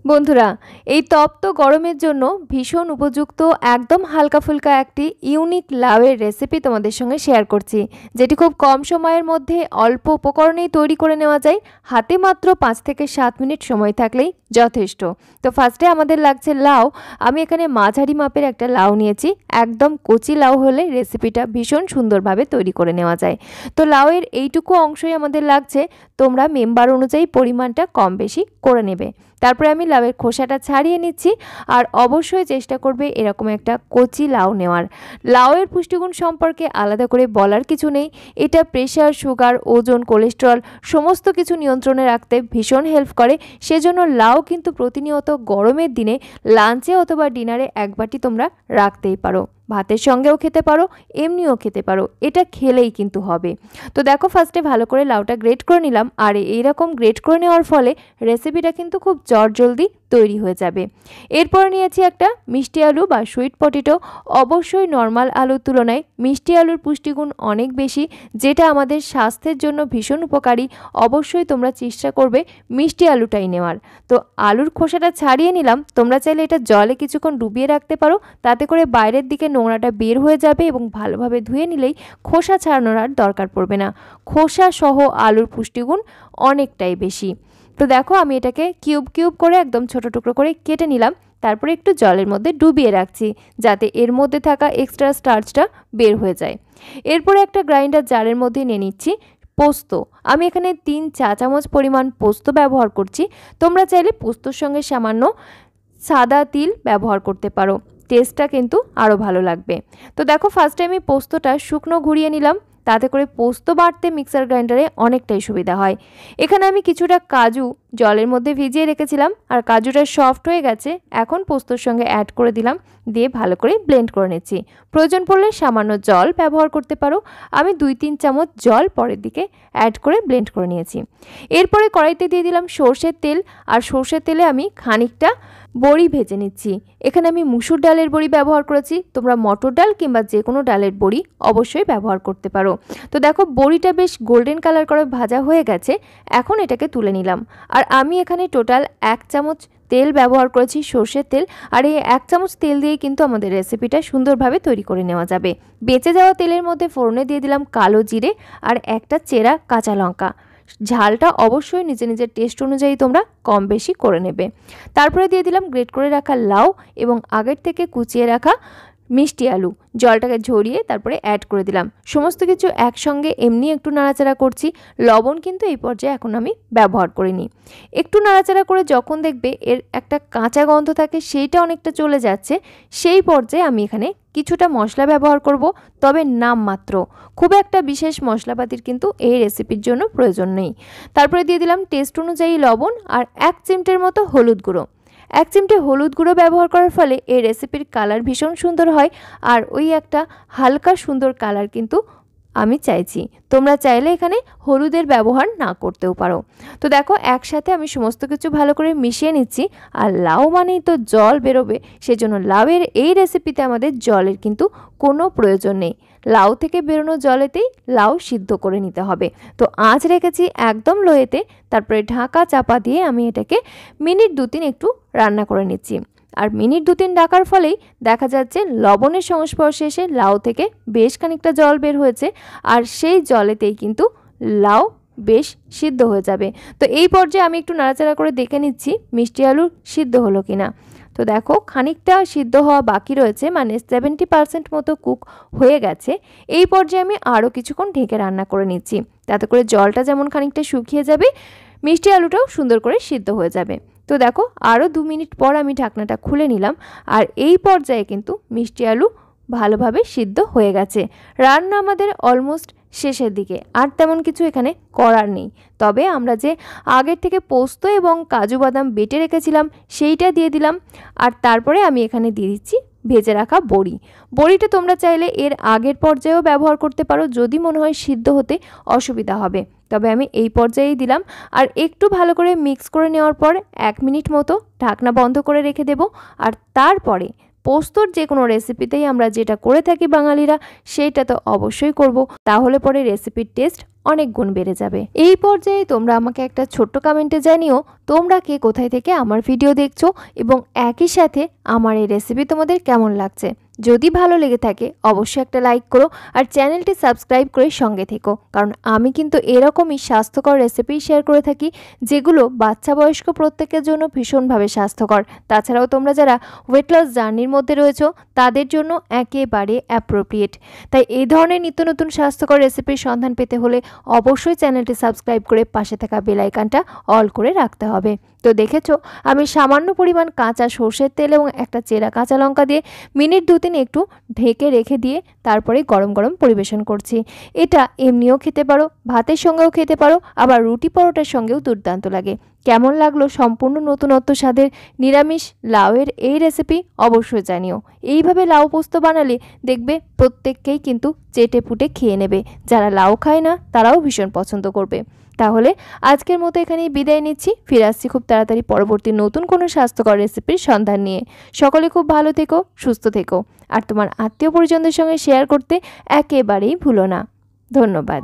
বন্ধুরা, এই তপ্ত গরমের জন্য ভীষণ উপযুক্ত একদম হালকা ফুলকা একটি ইউনিক লাউয়ের রেসিপি তোমাদের সঙ্গে শেয়ার করছি, যেটি খুব কম সময়ের মধ্যে অল্প উপকরণেই তৈরি করে নেওয়া যায়। হাতে মাত্র 5 থেকে 7 মিনিট সময় থাকলেই যথেষ্ট। তো ফার্স্টে আমাদের লাগছে লাউ। আমি এখানে মাঝারি মাপের একটা লাউ নিয়েছি। একদম কচি লাউ হলে রেসিপিটা ভীষণ সুন্দরভাবে তৈরি করে নেওয়া যায়। তো লাউয়ের এইটুকু অংশই আমাদের লাগছে, তোমরা মেম্বার অনুযায়ী পরিমাণটা কম বেশি করে নেবে। তারপরে আমি লাউয়ের খোসাটা ছাড়িয়ে নিচ্ছি। আর অবশ্যই চেষ্টা করবে এরকম একটা কচি লাউ নেওয়ার। লাউয়ের পুষ্টিগুণ সম্পর্কে আলাদা করে বলার কিছু নেই। এটা প্রেশার, সুগার, ওজন, কোলেস্টেরল সমস্ত কিছু নিয়ন্ত্রণে রাখতে ভীষণ হেল্প করে। সেজন্য লাউ কিন্তু প্রতিনিয়ত গরমের দিনে লাঞ্চে অথবা ডিনারে এক বাটি তোমরা রাখতেই পারো। ভাতের সঙ্গেও খেতে পারো, এমনিও খেতে পারো, এটা খেলেই কিন্তু হবে। তো দেখো, ফার্স্টে ভালো করে লাউটা গ্রেট করে নিলাম। আর এইরকম গ্রেট করে নেওয়ার ফলে রেসিপিটা কিন্তু খুব জলদি তৈরি হয়ে যাবে। এরপর নিয়েছি একটা মিষ্টি আলু বা সুইট পটেটো। অবশ্যই নর্মাল আলুর তুলনায় মিষ্টি আলুর পুষ্টিগুণ অনেক বেশি, যেটা আমাদের স্বাস্থ্যের জন্য ভীষণ উপকারী। অবশ্যই তোমরা চেষ্টা করবে মিষ্টি আলুটাই নেওয়ার। তো আলুর খোসাটা ছাড়িয়ে নিলাম। তোমরা চাইলে এটা জলে কিছুক্ষণ ডুবিয়ে রাখতে পারো, তাতে করে বাইরের দিকে নোংরাটা বের হয়ে যাবে এবং ভালোভাবে ধুয়ে নিলেই খোসা ছাড়ানোর আর দরকার পড়বে না। খোসা সহ আলুর পুষ্টিগুণ অনেকটাই বেশি। তো দেখো, আমি এটাকে কিউব কিউব করে একদম ছোট টুকরো করে কেটে নিলাম। তারপরে একটু জলের মধ্যে ডুবিয়ে রাখছি, যাতে এর মধ্যে থাকা এক্সট্রা স্টার্চটা বের হয়ে যায়। এরপরে একটা গ্রাইন্ডার জারের মধ্যে নিয়ে নিচ্ছি পোস্ত। আমি এখানে 3 চা চামচ পরিমাণ পোস্ত ব্যবহার করছি। তোমরা চাইলে পোস্তর সঙ্গে সামান্য সাদা তিল ব্যবহার করতে পারো, টেস্টটা কিন্তু আরও ভালো লাগবে। তো দেখো, ফার্স্টে আমি পোস্তটা শুকনো ঘুরিয়ে নিলাম, তাতে করে পোস্ত বাটতে মিক্সার গ্রাইন্ডারে অনেকটাই সুবিধা হয়। এখানে আমি কিছুটা কাজু জলের মধ্যে ভিজিয়ে রেখেছিলাম, আর কাজুটা সফট হয়ে গেছে। এখন পোস্তর সঙ্গে অ্যাড করে দিলাম, দিয়ে ভালো করে ব্লেন্ড করে নিচ্ছি। প্রয়োজন পড়লে সামান্য জল ব্যবহার করতে পারো। আমি 2-3 চামচ জল পরের দিকে অ্যাড করে ব্লেন্ড করে নিয়েছি। এরপরে কড়াইতে দিয়ে দিলাম সর্ষের তেল। আর সর্ষের তেলে আমি খানিকটা বড়ি ভেজে নিচ্ছি। এখানে আমি মুসুর ডালের বড়ি ব্যবহার করেছি, তোমরা মটর ডাল কিংবা যে কোনো ডালের বড়ি অবশ্যই ব্যবহার করতে পারো। তো দেখো, বড়িটা বেশ গোল্ডেন কালার করে ভাজা হয়ে গেছে। এখন এটাকে তুলে নিলাম। আর আমি এখানে টোটাল 1 চামচ তেল ব্যবহার করেছি, সর্ষের তেল। আর এই 1 চামচ তেল দিয়ে কিন্তু আমাদের রেসিপিটা সুন্দরভাবে তৈরি করে নেওয়া যাবে। বেঁচে যাওয়া তেলের মধ্যে ফোড়নে দিয়ে দিলাম কালো জিরে আর একটা চেরা কাঁচা লঙ্কা। ঝালটা অবশ্যই নিজের টেস্ট অনুযায়ী তোমরা কম বেশি করে নেবে। তারপরে দিয়ে দিলাম গ্রেট করে রাখা লাউ এবং আগের থেকে কুচিয়ে রাখা মিষ্টি আলু। জলটাকে ঝরিয়ে তারপরে অ্যাড করে দিলাম। সমস্ত কিছু একসঙ্গে এমনি একটু নাড়াচাড়া করছি। লবণ কিন্তু এই পর্যায়ে এখন আমি ব্যবহার করিনি। একটু নাড়াচাড়া করে যখন দেখবে এর একটা কাঁচা গন্ধ থাকে, সেইটা অনেকটা চলে যাচ্ছে, সেই পর্যায়ে আমি এখানে কিছুটা মশলা ব্যবহার করব, তবে নামমাত্র। খুব একটা বিশেষ মশলাপাতির কিন্তু এই রেসিপির জন্য প্রয়োজন নেই। তারপরে দিয়ে দিলাম টেস্ট অনুযায়ী লবণ আর 1 চিমটের মতো হলুদ গুঁড়ো। 1 চিমটে হলুদ গুঁড়ো ব্যবহার করার ফলে এই রেসিপির কালার ভীষণ সুন্দর হয়। আর ওই একটা হালকা সুন্দর কালার কিন্তু আমি চাইছি। তোমরা চাইলে এখানে হলুদের ব্যবহার না করতেও পারো। তো দেখো, একসাথে আমি সমস্ত কিছু ভালো করে মিশিয়ে নিচ্ছি। আর লাউ মানেই তো জল বেরোবে, সেজন্য লাউয়ের এই রেসিপিতে আমাদের জলের কিন্তু কোনো প্রয়োজন নেই। লাউ থেকে বেরোনো জলেতেই লাউ সিদ্ধ করে নিতে হবে। তো আঁচ রেখেছি একদম লোয়েতে। তারপরে ঢাকা চাপা দিয়ে আমি এটাকে মিনিট 2-3 একটু রান্না করে নিচ্ছি। আর মিনিট 2-3 ডাকার ফলেই দেখা যাচ্ছে লবণের সংস্পর্শে এসে লাউ থেকে বেশ খানিকটা জল বের হয়েছে। আর সেই জলেতেই কিন্তু লাউ বেশ সিদ্ধ হয়ে যাবে। তো এই পর্যায়ে আমি একটু নাড়াচাড়া করে দেখে নিচ্ছি মিষ্টি আলু সিদ্ধ হলো কিনা। তো দেখো, খানিকটা সিদ্ধ হওয়া বাকি রয়েছে, মানে 70% মতো কুক হয়ে গেছে। এই পর্যায়ে আমি আরও কিছুক্ষণ ঢেকে রান্না করে নিচ্ছি, তাতে করে জলটা যেমন খানিকটা শুকিয়ে যাবে, মিষ্টি আলুটাও সুন্দর করে সিদ্ধ হয়ে যাবে। তো দেখো, আরও 2 মিনিট পর আমি ঢাকনাটা খুলে নিলাম। আর এই পর্যায়ে কিন্তু মিষ্টি আলু ভালোভাবে সিদ্ধ হয়ে গেছে। রান্না আমাদের অলমোস্ট শেষের দিকে, আর তেমন কিছু এখানে করার নেই। তবে আমরা যে আগের থেকে পোস্ত এবং কাজু বাদাম বেটে রেখেছিলাম সেইটা দিয়ে দিলাম। আর তারপরে আমি এখানে দিয়ে দিচ্ছি ভেজে রাখা বড়ি। বড়িটা তোমরা চাইলে এর আগের পর্যায়েও ব্যবহার করতে পারো, যদি মনে হয় সিদ্ধ হতে অসুবিধা হবে। তবে আমি এই পর্যায়েই দিলাম। আর একটু ভালো করে মিক্স করে নেওয়ার পর 1 মিনিট মতো ঢাকনা বন্ধ করে রেখে দেব। আর তারপরে পোস্তর যে কোনো রেসিপিতেই আমরা যেটা করে থাকি বাঙালিরা, সেইটা তো অবশ্যই করব। তাহলে পরে রেসিপির টেস্ট অনেক গুণ বেড়ে যাবে। এই পর্যায়ে তোমরা আমাকে একটা ছোট্ট কমেন্টে জানিও তোমরা কে কোথায় থেকে আমার ভিডিও দেখছো এবং একই সাথে আমার এই রেসিপি তোমাদের কেমন লাগছে। যদি ভালো লেগে থাকে অবশ্যই একটা লাইক করো আর চ্যানেলটি সাবস্ক্রাইব করে সঙ্গে থেকো, কারণ আমি কিন্তু এরকমই স্বাস্থ্যকর রেসিপি শেয়ার করে থাকি যেগুলো বাচ্চা বয়স্ক প্রত্যেকের জন্য ভীষণভাবে স্বাস্থ্যকর। তাছাড়াও তোমরা যারা ওয়েট লস জার্নির মধ্যে রয়েছো তাদের জন্য একেবারে অ্যাপ্রোপ্রিয়েট। তাই এই ধরনের নিত্য নতুন স্বাস্থ্যকর রেসিপির সন্ধান পেতে হলে অবশ্যই চ্যানেলটি সাবস্ক্রাইব করে পাশে থাকা বেল আইকনটা অল করে রাখতে হবে। তো দেখেছো আমি সামান্য পরিমাণ কাঁচা সর্ষের তেল এবং একটা চেরা কাঁচা লঙ্কা দিয়ে মিনিট 2-3 একটু ঢেকে রেখে দিয়ে তারপরে গরম গরম পরিবেশন করছি। এটা এমনিও খেতে পারো, ভাতের সঙ্গেও খেতে পারো, আবার রুটি পরোটার সঙ্গেও দুর্দান্ত লাগে। কেমন লাগলো সম্পূর্ণ নতুনত্ব স্বাদের নিরামিষ লাউয়ের এই রেসিপি অবশ্যই জানিও। এইভাবে লাউ পোস্ত বানালে দেখবে প্রত্যেককেই কিন্তু চেটে পুটে খেয়ে নেবে। যারা লাউ খায় না তারাও ভীষণ পছন্দ করবে। তাহলে আজকের মতো এখানেই বিদায় নিচ্ছি। ফিরে আসছি খুব তাড়াতাড়ি পরবর্তী নতুন কোনো স্বাস্থ্যকর রেসিপির সন্ধান নিয়ে। সকলে খুব ভালো থেকো, সুস্থ থেকো আর তোমার আত্মীয় পরিজনদের সঙ্গে শেয়ার করতে একেবারেই ভুলো না। ধন্যবাদ।